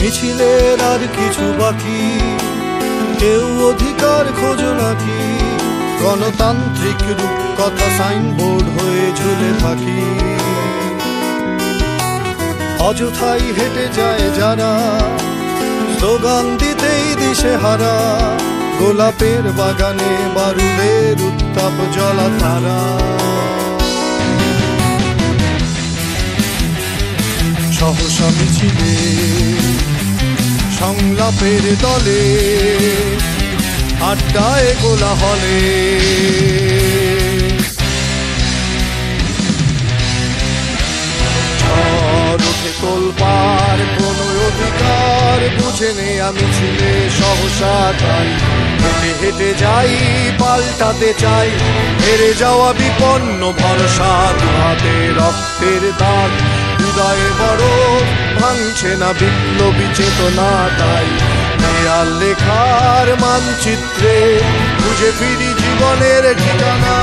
মিছিলের আর কিছু বাকি, কেউ অধিকার খোঁজো নাকি, গণতান্ত্রিক রূপকথা সাইনবোর্ড হয়ে ঝুলে থাকি। অযথাই হেঁটে যায় যারা, স্লোগান দিতেই দিশেহারা, গোলাপের বাগানে বারুদের উত্তাপ জ্বলা তারা। সহসা মিছিলে সংলাপের দলে, আড্ডায় গোলা হলে, ঝড় ওঠে তোলপাড়, কোন অধিকার বুঝে নে আমি ছিলে সহসা তাই। হেঁটে হেঁটে যাই, পাল্টাতে চাই, হেরে যাওয়া বিপন্ন ভরসা। দুহাতে রক্তের দাগ, হৃদয়ে বড় ভাঙছে না বিপ্লবী চেতনা তাই। দেয়াল লেখার মানচিত্রে খুঁজে ফিরি জীবনের ঠিকানা।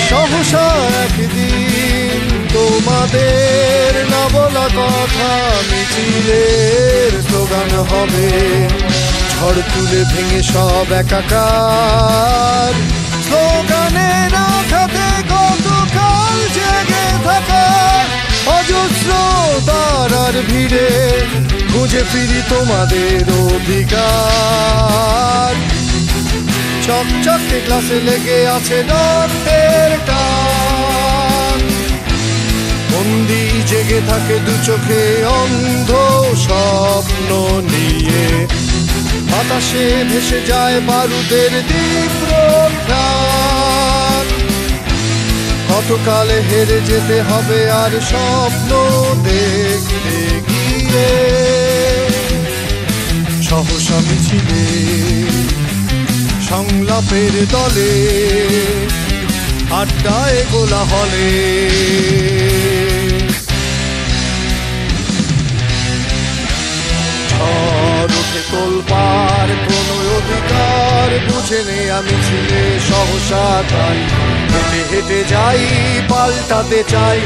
সহসা একদিন তোমাদের না বলা কথা মিছিলের স্লোগান হবে। ঝড় তুলে ভেঙে সব একাকার, স্লোগানের আঘাতে গতকাল জেগে থাকা অজস্র তারার ভিড়ে খুঁজে ফিরি তোমাদের অধিকার। চকচকে গ্লাসে লেগে আছে রক্তের টান, বন্দি জেগে থাকে দু চোখে অন্ধ স্বপ্ন নিয়ে। বাতাসে ভেসে যায় বারুদের তীব্র ঘ্রাণ, কতকালে হেরে যেতে হবে আর স্বপ্ন দেখতে গিয়ে। সহসা মিছিলে সংলাপের দলে, আড্ডায় গোলা হলে, ঝড় ওঠে তোলপাড়, কোন অধিকার বুঝে নে আমি ছিলে সহসা তাই। হেঁটে হেঁটে যাই, পাল্টাতে চাই,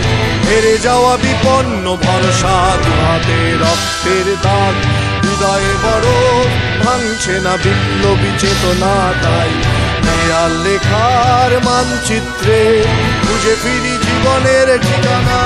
হেরে যাওয়া বিপন্ন ভরসা। দুহাতে রক্তের দাগ, হৃদয়ে বড় ভাঙছে না বিপ্লবী চেতনা তাই। দেয়াল লেখার মানচিত্রে খুঁজে ফিরি জীবনের ঠিকানা।